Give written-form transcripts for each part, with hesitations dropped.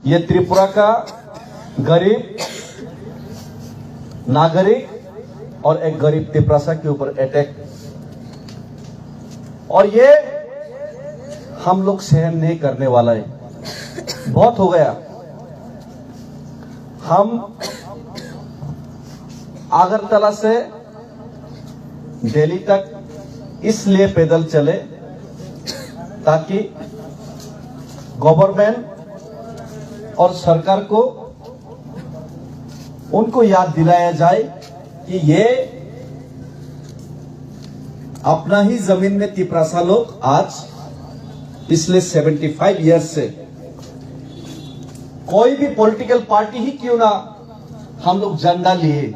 ये त्रिपुरा का गरीब नागरिक और एक गरीब त्रिपुरा के ऊपर अटैक, और ये हम लोग सहन नहीं करने वाला है। बहुत हो गया। हम अगरतला से दिल्ली तक इसलिए पैदल चले ताकि गवर्नमेंट और सरकार को उनको याद दिलाया जाए कि ये अपना ही जमीन में त्रिपुरा लोग आज पिछले 75 इयर्स से कोई भी पॉलिटिकल पार्टी ही क्यों ना, हम लोग झंडा लिए,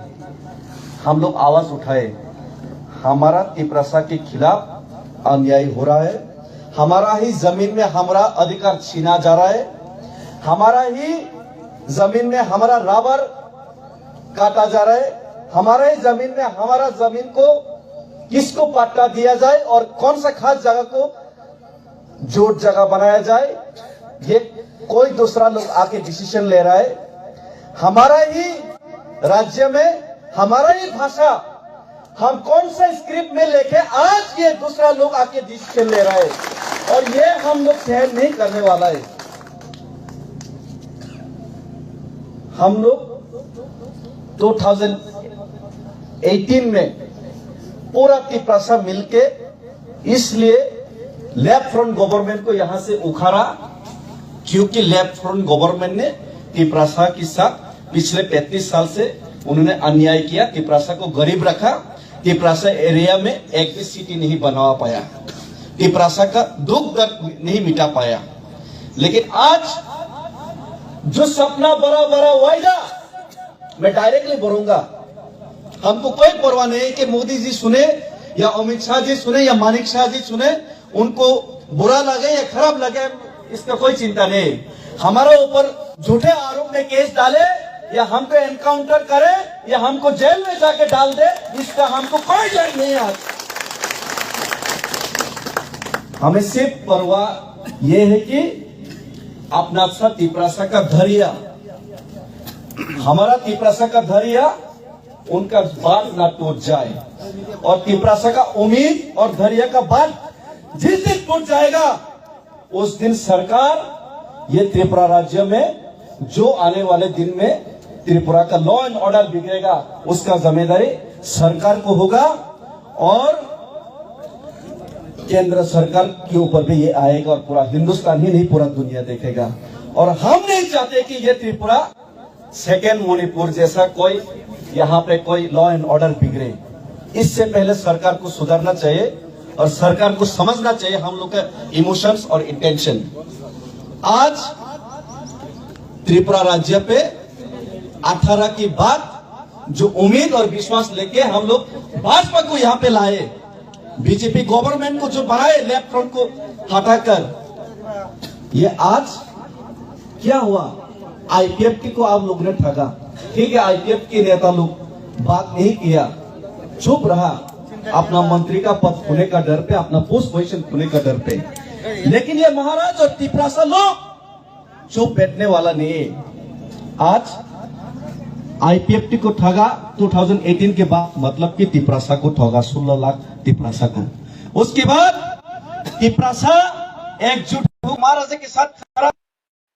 हम लोग आवाज उठाए, हमारा त्रिपुरा के खिलाफ अन्याय हो रहा है, हमारा ही जमीन में हमारा अधिकार छीना जा रहा है, हमारा ही जमीन में हमारा रबर काटा जा रहा है, हमारा ही जमीन में हमारा जमीन को किसको पट्टा दिया जाए और कौन सा खास जगह को जोड़ जगह बनाया जाए, ये कोई दूसरा लोग आके डिसीजन ले रहा है। हमारा ही राज्य में हमारा ही भाषा हम कौन सा स्क्रिप्ट में लेके आज ये दूसरा लोग आके डिसीजन ले रहा है, और ये हम लोग सहन नहीं करने वाला है। हम लोग 2018 में पूरा त्रिपुरा मिलके इसलिए लेफ्ट फ्रंट गवर्नमेंट को यहां से उखाड़ा, क्योंकि लेफ्ट फ्रंट गवर्नमेंट ने त्रिपुरा के साथ पिछले 35 साल से उन्होंने अन्याय किया, त्रिपुरा को गरीब रखा, त्रिपुरा एरिया में एक भी सिटी नहीं बनवा पाया, त्रिपुरा का दुख दर्द नहीं मिटा पाया। लेकिन आज जो सपना बड़ा बड़ा वायदा, मैं डायरेक्टली बोलूंगा, हमको कोई परवाह नहीं कि मोदी जी सुने या अमित शाह जी सुने या मानिक शाह जी सुने, उनको बुरा लगे या खराब लगे, इसका कोई चिंता नहीं। हमारा ऊपर झूठे आरोप में केस डाले या हमको एनकाउंटर करे या हमको जेल में जाके डाल दे, इसका हमको कोई डर नहीं है। हमें सिर्फ परवाह यह है कि अपना सा त्रिपुरा का धैर्य, हमारा त्रिपुरा का धैर्य उनका बात ना टूट जाए, और त्रिपुरा का उम्मीद और धैर्य का बात जिस दिन टूट जाएगा उस दिन सरकार ये त्रिपुरा राज्य में जो आने वाले दिन में त्रिपुरा का लॉ एंड ऑर्डर बिगड़ेगा उसका जिम्मेदारी सरकार को होगा, और केंद्र सरकार के ऊपर भी ये आएगा, और पूरा हिंदुस्तान ही नहीं पूरा दुनिया देखेगा। और हम नहीं चाहते कि ये त्रिपुरा सेकेंड मणिपुर जैसा कोई यहाँ पे कोई लॉ एंड ऑर्डर बिगड़े। इससे पहले सरकार को सुधरना चाहिए और सरकार को समझना चाहिए हम लोग का इमोशंस और इंटेंशन। आज त्रिपुरा राज्य पे 18 की बात जो उम्मीद और विश्वास लेके हम लोग भाजपा को यहाँ पे लाए, बीजेपी गवर्नमेंट को जो बनाए लेफ्ट फ्रंट को हटाकर, ये आज क्या हुआ? आईपीएफटी को आप लोग ने ठगा, ठीक है, आईपीएफ के नेता लोग बात नहीं किया, चुप रहा, अपना मंत्री का पद खोने का डर पे, अपना पोस्ट पोजीशन खोने का डर पे। लेकिन ये महाराज और त्रिपुरा लोग चुप बैठने वाला नहीं है। आज आईपीएफटी को ठगा 2018 के बाद, मतलब कि त्रिपुरा को ठगा 16 लाख त्रिपुरा को। उसके बाद त्रिपुरा एकजुट महाराजा के साथ खड़ा,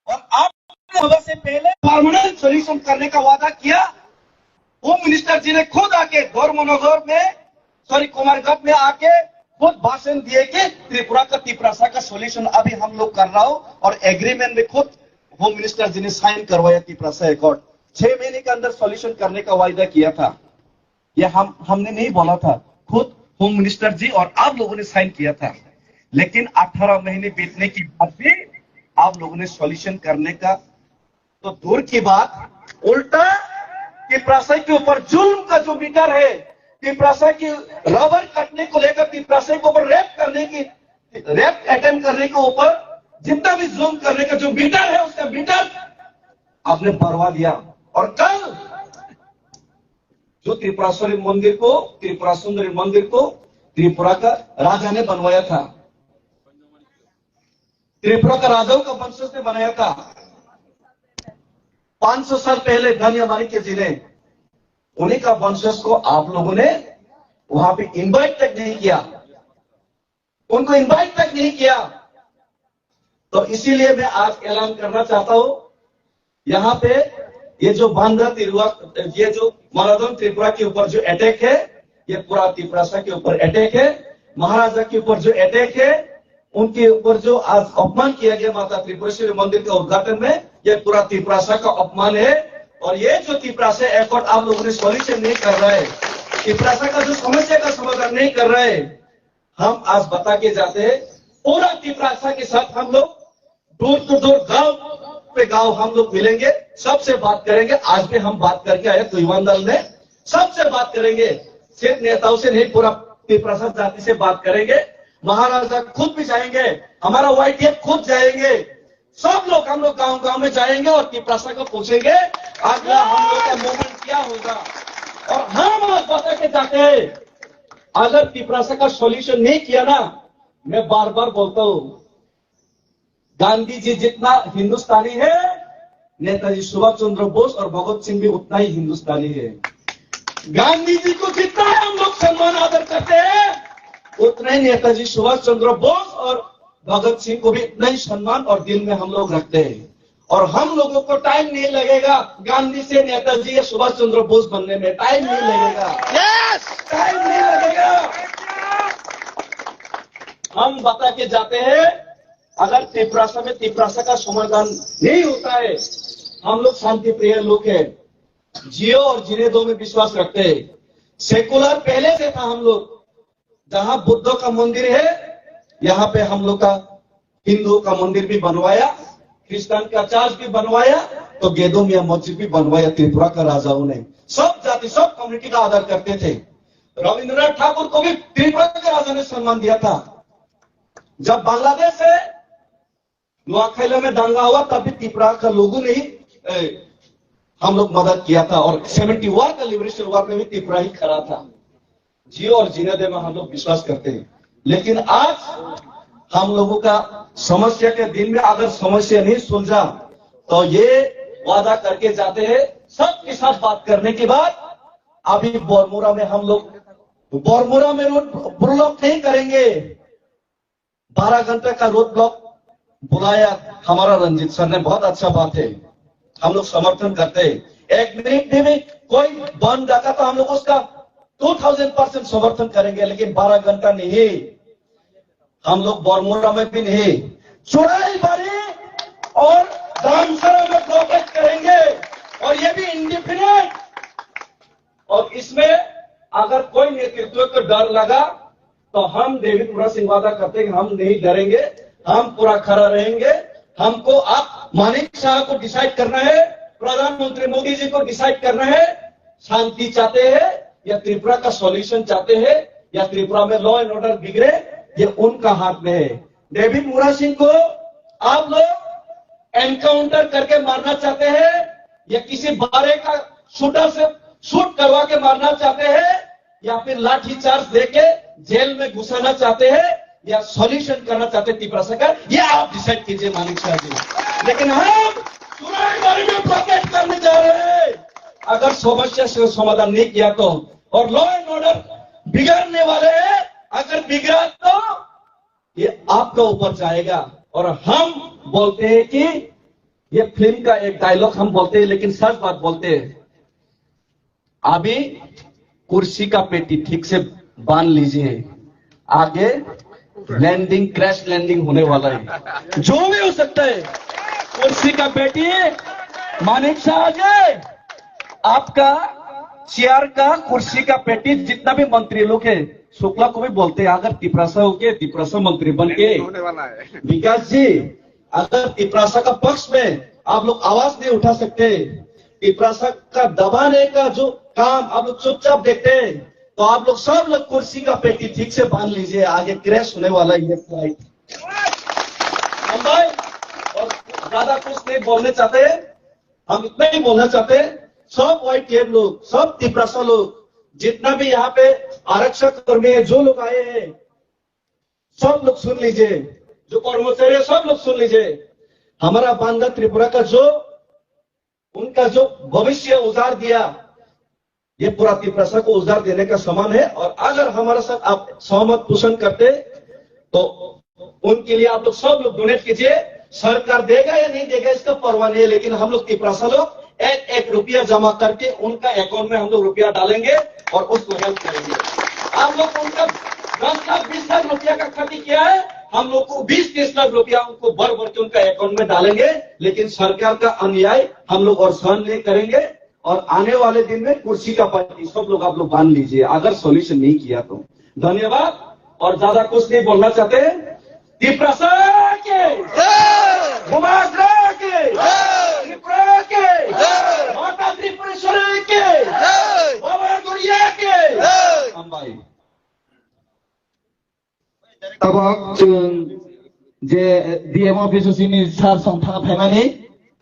और आपने से पहले परमानेंट सोल्यूशन करने का वादा किया। होम मिनिस्टर जी ने खुद आके धर्मनगर में कुमारगढ़ में आके खुद भाषण दिए कि त्रिपुरा का सोल्यूशन अभी हम लोग कर रहा हो, और एग्रीमेंट में खुद होम मिनिस्टर जी ने साइन करवाया त्रिपुरा अकॉर्ड। 6 महीने के अंदर सोल्यूशन करने का वायदा किया था। यह हमने नहीं बोला था, खुद होम मिनिस्टर जी और आप लोगों ने साइन किया था। लेकिन 18 महीने बीतने के बाद भी आप लोगों ने सॉल्यूशन करने का तो दूर की बात, उल्टा त्रिपुरा के ऊपर जुल्म का जो मीटर है, त्रिपुरा की रबर काटने को लेकर, त्रिपुरा के ऊपर रेप अटेम्प्ट करने के ऊपर जितना भी जुल्म करने का जो मीटर है, उसका मीटर आपने बढ़वा दिया। और कल जो त्रिपुरा सुंदरी मंदिर को त्रिपुरा का राजा ने बनवाया था, त्रिपुरा का राजाओं का वंशज ने बनाया था, 500 साल पहले धन्यवादी के जिले, उन्हीं का वंशज को आप लोगों ने वहां पे इनवाइट तक नहीं किया, उनको इनवाइट तक नहीं किया। तो इसीलिए मैं आज ऐलान करना चाहता हूं, यहां पे ये जो बांदा त्रिपुरा, ये जो मारादोन त्रिपुरा के ऊपर जो अटैक है, ये पूरा त्रिपुरासा के ऊपर अटैक है, महाराजा के ऊपर जो अटैक है, उनके ऊपर जो आज अपमान किया गया माता त्रिपुरेश्वरी मंदिर के उद्घाटन में, ये पूरा त्रिपुरासा का अपमान है। और ये जो त्रिपुरासा एफर्ट आप लोगों ने सॉल्यूशन नहीं कर रहा है, त्रिपुरासा का जो समस्या का समाधान नहीं कर रहे, हम आज बता के जाते हैं पूरा त्रिपुरासा के साथ हम लोग दूर टू दूर गांव पे गांव हम लोग मिलेंगे, सबसे बात करेंगे। आज भी हम बात करके आए तो युवा दल ने सबसे बात करेंगे, सिर्फ नेताओं से नहीं, पूरा त्रिपुरासा जाति से बात करेंगे। महाराजा खुद भी जाएंगे, हमारा YTF खुद जाएंगे, सब लोग हम लोग गांव गांव में जाएंगे और त्रिपुरासा को पूछेंगे अगला हम लोग का मूवमेंट क्या होगा। और हम आज बता के जाते हैं, अगर त्रिपुरासा का सॉल्यूशन नहीं किया ना, मैं बार बार बोलता हूं, गांधी जी जितना हिंदुस्तानी है, नेताजी सुभाष चंद्र बोस और भगत सिंह भी उतना ही हिंदुस्तानी है। गांधी जी को जितना हम लोग सम्मान आदर करते हैं, उतना ही नेताजी सुभाष चंद्र बोस और भगत सिंह को भी इतना ही सम्मान और दिल में हम लोग रखते हैं। और हम लोगों को टाइम नहीं लगेगा गांधी से नेताजी या सुभाष चंद्र बोस बनने में, टाइम नहीं लगेगा, टाइम नहीं लगेगा। हम बता के जाते हैं, अगर त्रिपुरासा में त्रिपुरासा का समाधान नहीं होता है, हम लोग शांति प्रिय लोग हैं, जियो और जीने दो में विश्वास रखते हैं। सेकुलर पहले से था हम लोग, जहां बुद्ध का मंदिर है, यहाँ पे हम लोग का हिंदू का मंदिर भी बनवाया, क्रिश्चियन का चर्च भी बनवाया, तो गेदो मियां मस्जिद भी बनवाया त्रिपुरा का राजाओं ने। सब जाति सब कम्युनिटी का आदर करते थे। रविंद्रनाथ ठाकुर को भी त्रिपुरा के राजा ने सम्मान दिया था। जब बांग्लादेश से नुआखाई में दंगा हुआ, तभी त्रिपुरा का लोगों ने ही हम लोग मदद किया था। और 70 वार का लिबरेशन वार में भी त्रिपुरा ही खड़ा था। जियो और जीने दे में हम लोग विश्वास करते हैं। लेकिन आज हम लोगों का समस्या के दिन में अगर समस्या नहीं सुलझा, तो ये वादा करके जाते हैं, सबके साथ बात करने के बाद अभी बोरमुरा में हम लोग बोरमुरा में रोड ब्लॉक नहीं करेंगे। 12 घंटे का रोड ब्लॉक बुलाया हमारा रंजीत सर ने, बहुत अच्छा बात है, हम लोग समर्थन करते हैं। 1 मिनट में कोई बंद जाता तो हम लोग उसका 2000% समर्थन करेंगे, लेकिन 12 घंटा नहीं। हम लोग बोरमुरा में भी नहीं, चुराई बारी और दामसरा में ब्लॉकेज करेंगे, और ये भी इंडिफिनिट। और इसमें अगर कोई नेतृत्व को डर लगा, तो हम देवीपुरा सिंह वादा करते हैं, हम नहीं डरेंगे, हम पूरा खड़ा रहेंगे। हमको आप मानिक शाह को डिसाइड करना है, प्रधानमंत्री मोदी जी को डिसाइड करना है, शांति चाहते हैं या त्रिपुरा का सॉल्यूशन चाहते हैं, या त्रिपुरा में लॉ एंड ऑर्डर बिगड़े, ये उनका हाथ में है। देवीपुरा सिंह को आप लोग एनकाउंटर करके मारना चाहते हैं, या किसी बारे का शूटर से शूट करवा के मारना चाहते हैं, या फिर लाठी चार्ज देके जेल में घुसाना चाहते हैं, या सॉल्यूशन करना चाहते हैं त्रिपुरा सरकार, ये आप डिसाइड कीजिए मानिक शाह जी। लेकिन हम चुनाव बारे में ब्लॉकेट करने जा रहे हैं, अगर समस्या से समाधान नहीं किया तो। और लॉ एंड ऑर्डर बिगड़ने वाले हैं, अगर बिगड़ा तो ये आपका ऊपर जाएगा। और हम बोलते हैं कि ये फिल्म का एक डायलॉग हम बोलते हैं, लेकिन सच बात बोलते हैं, अभी कुर्सी का पेटी ठीक से बांध लीजिए, आगे लैंडिंग क्रैश लैंडिंग होने वाला है, जो भी हो सकता है। कुर्सी का पेटी मानिक शाह जी, आपका चेयर का कुर्सी का पेटी, जितना भी मंत्री लोग है, शुक्ला को भी बोलते हैं, अगर त्रिपुरासा होके त्रिपुरासा मंत्री बन के विकास जी, अगर त्रिपुरासा का पक्ष में आप लोग आवाज नहीं उठा सकते, त्रिपुरासा का दबाने का जो काम आप लोग चुपचाप देखते हैं, तो आप लोग सब लोग कुर्सी का पेटी ठीक से बांध लीजिए, आगे क्रैश होने वाला है ये फ्लाइट। हम भाई और ज्यादा कुछ नहीं बोलने चाहते, हम इतना ही बोलना चाहते हैं, सब YTF लोग, सब त्रिपुरासा लोग, जितना भी यहाँ पे आरक्षक कर्मी है, जो लोग आए हैं, सब लोग सुन लीजिए, जो कर्मचारी है सब लोग सुन लीजिए। हमारा बांदा त्रिपुरा का जो उनका जो भविष्य उजाड़ दिया, ये पूरा त्रिपुरा को उजाड़ देने का समान है। और अगर हमारे साथ आप सहमत पोषण करते तो उनके लिए आप लोग सब लोग डोनेट कीजिए। सरकार देगा या नहीं देगा इसका परवाह नहीं है, लेकिन हम लोग त्रिपुरा लोग एक एक रुपया जमा करके उनका अकाउंट में हम लोग रुपया डालेंगे और उसको हेल्प करेंगे। आप लोग उनका 10 लाख 20 लाख रुपया का क्षति किया है, हम लोग को 20-30 लाख रुपया उनको भर भर के उनका अकाउंट में डालेंगे। लेकिन सरकार का अन्याय हम लोग और सहन नहीं करेंगे। और आने वाले दिन में कुर्सी का पार्टी सब लोग आप लोग बांध लीजिए, अगर सॉल्यूशन नहीं किया तो। धन्यवाद। और ज्यादा कुछ नहीं बोलना चाहते। त्रिपुरा के त्रिपुरा के माता त्रिपुरेश्वरी के बाबा गुड़िया के हम भाई तब जे डीएम ऑफिस नि सार संथा फैनानै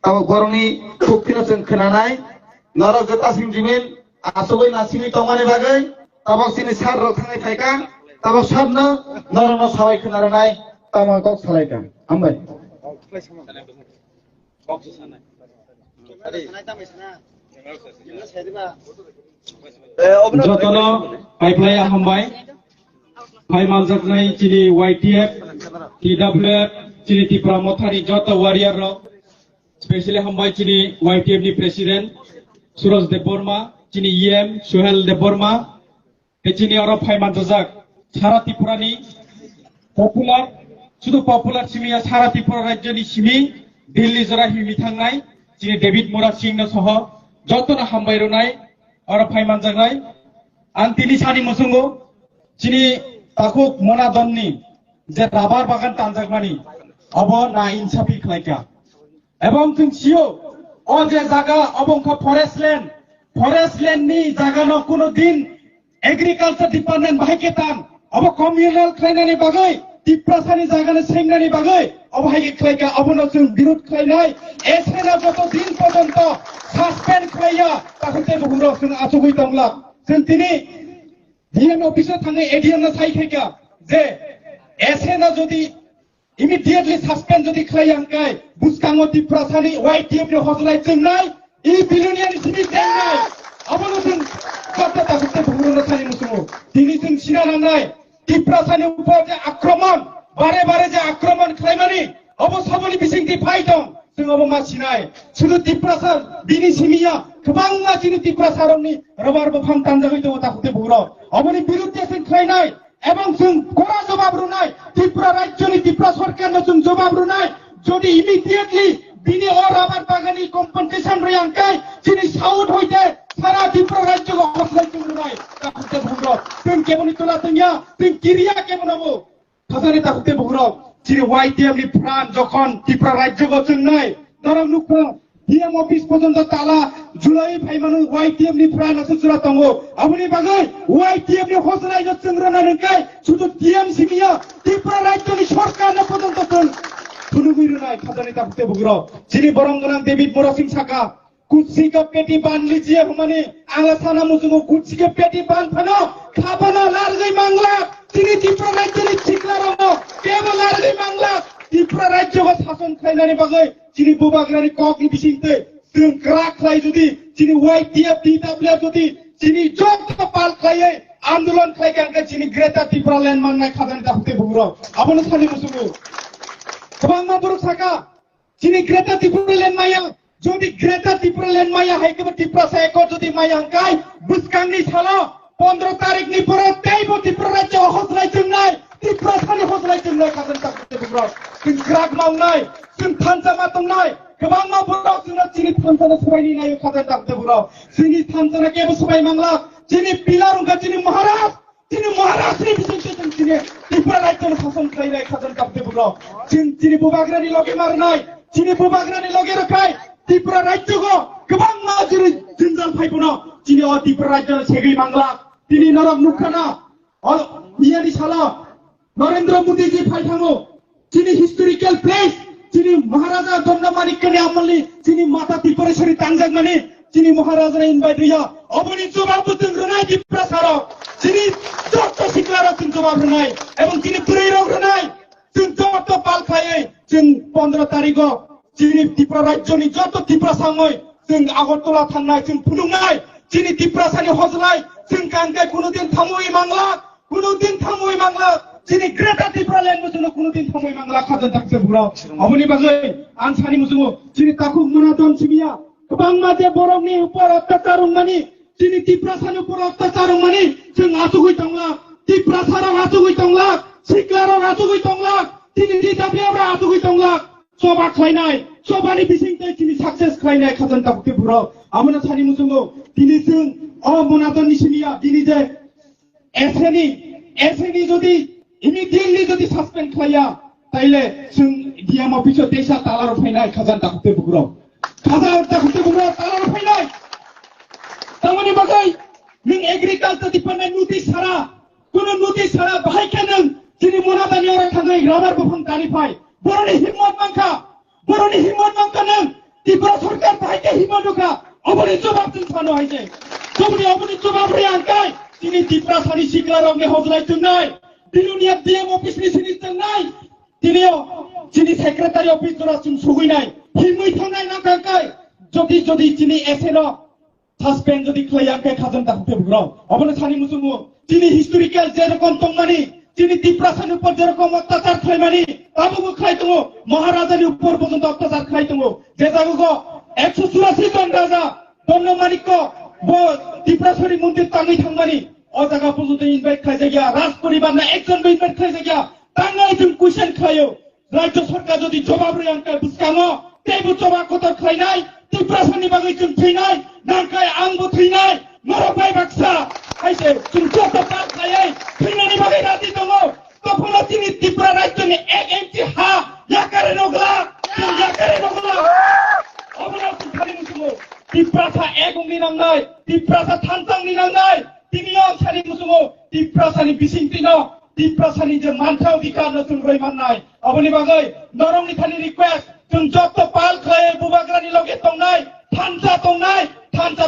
तब गरनि खुक्तिनो जों खोनानाय नर गतासिम जिमिन आसबै नासिनि तमानि बागै तब सिनि सार रखानाय फायका तब सारनो नरनो साबाय खोनानाय तब गक सालायका हामबाय जतनो पाइपलाय हामबाय फाइ मानजानाय चिनि वाइटिएफ टीडब्ल्यूएफ चिनि त्रिपुरा मथारि जत वारियर रो स्पेशली हामबाय चिनि वाइटिएफ नि प्रेसिडेंट सुरज देबबर्मा चिनि ईएम सुहेल देबबर्मा चिनि और फाइ मानजाक सारा त्रिपुरानि पपुलार शुद्ध पपुलार सिमिया सारा त्रिपुरा राज्यनि सिमि दिल्ली जरा हिमि थांनाय चिनि डेभिड मोरा सिंह सह जतनो हामबाय रोनाय और फाइ मानजानाय आंतिनि सानि मुसुंगो चिनि ताकु मोनादननि जे राबार बागान तानजागमानि अब ना इनसाफि खालायका एवं जों सियो अ जे जागा अबंखा फरेस्ट लैंड नि जागा न कोनो दिन एग्रीकल्चर डिपार्टमेंट बाहायकेतान अब कम्युनल खालायनायनि बागै त्रिपुरासानि जागानि सेंनायनि बागै अब हायके खालायका अब न जों विरोध खालायनाय एसेना जत दिन पर्यन्त सस्पेंड खालाया ताकते बुहुरो जों आसुगै दंला जों दिनै डीएम ऑफिसर थांगे एडीएम साइखेका जे एसेना जदि इमिडिएटली सस्पेंड जदि खालायंकाय बुसकांगो त्रिपुरासानि वाइटिएफ नि हसलाय जोंनाय इ बिलियनियानि सिनि देंनाय अबनो जों कत्ता ताकते बुहुरो सानि मुसुमो दिनै जों सिना नांनाय त्रिपुरासानि उपर जे आक्रमण बारे बारे जे आक्रमण खालायमानि अब सबनि बिसिंथि फाइ दं जों अब मासिनाय सुदु त्रिपुरासा दिनै सिमिया गोबां मासिनि त्रिपुरासारनि रबार बफां तानजागै दं ताकते बुहुरो अबनि बिरुद्धे जों खालायनाय एवं जों कड़ा जवाब रुनाय त्रिपुरा राज्यनि त्रिपुरा सरकारनो जों जवाब रुनाय जदि इमिडिएटली बिनि और रबार बागाननि कम्पेनसेशन रयांकाय दिनै साउथ होइते सारा त्रिपुरा राज्यखौ हसलाय जों रुनाय ताकते बुहुरो जों केबनि तुला तंया जों किरिया केबनबो थासारि ताकते बुहुरो दिनै वाइटिएफ नि प्राण जखन त्रिपुरा राज्यखौ जोंनाय दरम नुखो डीएम ऑफिस पर्यन्त ताला जुलाई फाइमानु वाइटिएफ नि प्राण सुरा दंगो अबनि बागै वाइटिएफ नि हसलाय जोंग्रना नंखाय सुदु डीएम सिमिया त्रिपुरा राज्यनि सरकारनो पर्यन्त जों थुनुगुइरनाय खाजानि ताकते बुहुरो दिनै बरंगनां डेभिड मोरा सिंह साका कुर्सी का पेटी बांध लीजिए हमारे आगे थाना मुझको कुर्सी के पेटी बांध फनो खाबना लार गई मांगला तिनी त्रिपुरा राज्य नि ठिकला रंगो केवल लार गई मांगला त्रिपुरा राज्य को शासन खालायनानै बागै तिनी बुबाग्रानि ककनि बिसिंते जों क्राक खालाय जुदि तिनी वाइटिएफ टीडब्ल्यूएफ जुदि तिनी जत पाल खायै आन्दोलन खालायगांगा तिनी ग्रेटर त्रिपुरा लैंड मांगनाय खाजानि ताकते बुहुरो आबनो सानि मुसुमो गोबां माबुर साका तिनी ग्रेटर त्रिपुरा लैंड माया जदि ग्रेटर त्रिपुरा लैंड माया हाइके त्रिपुरा सायको जदि माया अंकाय बुसकांगनि सालो 15 तारिखनि परे तेइबो त्रिपुरा राज्य हसलाय जोंनाय त्रिपुरा सानि हसलाय जोंनाय खाजानि ताकते बुहुरो जों क्राक मावनाय जों थानसा मातंनाय गोबां माबुराव जोंना दिनै थानसानो सबायनि नायो खाजानि ताकते बुहुरो जोंनि थानसाना केबो सबाय मांला दिनै पिलार उनका दिनै महाराष्ट्रनि बिसिंते जों दिनै त्रिपुरा राज्यनि शासन खालायनाय खाजानि ताकते बुहुरो जों दिनै बुबाग्रानि लगे मारनाय दिनै बुबाग्रानि लगे रखाय त्रिपुरा राज्य को गोबां माजिरि जिंजाल फाइबनो दिनै अ त्रिपुरा राज्य सेगै मांगला दिनै नरक नुखाना अ मियानि साला नरेंद्र मोदी जी फाइथाङो दिनै हिस्टोरिकल प्लेस दिनै महाराजा दंडमानिकनि आमलनि दिनै माता त्रिपुरेश्वरी तांजागमानि दिनै महाराजानि इनभाइट होया अबनि जवाब जों रोनाय त्रिपुरा सारो दिनै जत सिक्लारा जों जवाब रोनाय एवं दिनै पुरैराव रोनाय जों जत पाल खायै जों 15 तारिखआव दिनै त्रिपुरा राज्यनि जत त्रिपुरा साङै जों आगरतला थांनाय जों फुदुंनाय जोंनि दिप्रासानि हजलाय जों गानगाय कुनुदिन थामुइ मांला कुनुदिन थामुइ मांला जोंनि ग्रेटार दिप्रालेण्ड जों कुनुदिन थामुइ मांला खाजोन थाखसे बुराव अबनि बागै आं सानि मुजुङो जोंनि ताखु मुनादन सिबिया गोबां माजे बर'नि उपर अत्याचार मानि जोंनि दिप्रासानि उपर अत्याचार मानि जों आसुगै दंला दिप्रासाराव आसुगै दंला सिक्लाराव आसुगै दंला जोंनि दिदाबियाव आसुगै दंला सभा खालायनाय सभानि बिसिंथाय दिनै साक्सेस खालायनाय खाजोन थाखसे बुराव आमोना सानि मुजुङो दिनै जों मुनादन सिबिया दिनै जे एसेनि যদি ইমিডিয়েটলি যদি সাসপেন্ড খাইয়া তাইলে जों ডিএম অফিসে দেশা তালার ফাইনাল খাজান তাকতে বুকুরাव খাজান তাকতে বুকুরাव তালার ফাইনাল তামানি বাগাই नों एग्रिकालचार डिपार्टमेन्ट नोटिस सारा কোনো नोटिस सारा बाहाय केनों दिनै मुनादानियाव थाङै राबार बफां दानिफाय बर'नि हिम्मत मांखा नों त्रिपुरा सरकार बाहायके हिम्मत होखा अबनि जवाब जों सानो हायजे अबनि जवाब रे आंखाय दिनै दिप्रासानि सिक्लारावनि हजलाय जोंनाय दिनुनिया डिएम अफिसनि सिनि जोंनाय दिनै दिनै सेक्रेटारि अफिस जरा जों सौहैनाय हिमै थांनाय नांखाय যদি दिनै एसेनो सासपेन्ड যদি खालायाखै खाजोन दाखते बुराव अबनि सानि मुजुङो दिनै हिस्टोरिकेल जेरकम दंमानि दिनै दिप्रासानि उपर जेरकम अत्याचार खालायमानि दाबो खालाय दङ महाराजानि उपर पर्यन्त अत्याचार खालाय दङ जे जायगाखौ 184 जन राजा दन्नमानिक्य दिप्रासानि मन्दिर ताङै थांमानि ओ जायगा पर्यन्त इनभाइट खालायजाया राज परिबारना एकजनबो इनभाइट खालायजाया ताङै जों कुइसन खालायो राज्य सरकार যদি जवाब रे आंखाय बुसकाङो तेबो जवाब कथर खालायनाय दिप्रासानि बागै जों थैनाय नांखाय आंबो थैनाय मरबाय बाक्सा खायसे जों जत पार खायै थैनायनि बागै राजि दङ तफला दिनै त्रिपुरा राज्यनि 1 इन्चि हा याकारे नगला अबना खालि मुसुमो त्रिपुरासा एगंनि नांनाय त्रिपुरासा थानसांनि नांनाय दिनै सानि मुसुमो त्रिपुरासानि बिसिंतिनो त्रिपुरासानि जे मानथा अधिकार जों रैमाननाय अबनि बागै नरंनि थानि रिक्वेस्ट जों जत पाल खायै बुबाग्रानि लगे दंनाय थानसा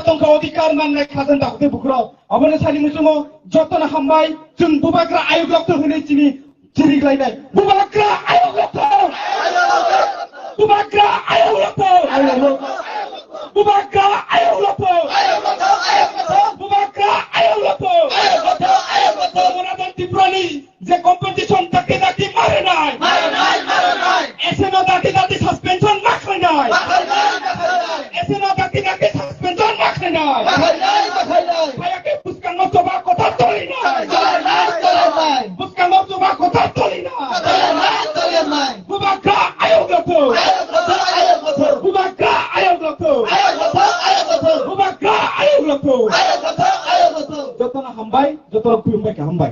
दंखा अधिकार माननाय खाजोन दाखते बुकुराव अबनि सानि मुसुमो जतन हामबाय जों बुबाग्रा आयोग लक्ष्य होनै दिनै जिरिग्लायनाय बुबाग्रा आयोग लक्ष्य बुबाग्रा आयोग लक्ष्य बुबाग्रा आयोग लक्ष्य बुबाग्रा आयोग लक्ष्य मुनादन त्रिपुरानि जे कम्पिटिशन दाखते मारे नाय एसेनो दाखते सस्पेंशन माखायनाय एसेनो दाखते सस्पेंशन माखायनाय खायाके बुसकाङो जबा कथा तलिनाय बुसकाङो जबा कथा तलिनाय बुबाग्रा आयोग लक्ष्य बुबाग्रा आयोग लक्ष्य बुबाग्रा आयोग लक्ष्य जतन हामबाय जतन खुलुमबाय हामबाय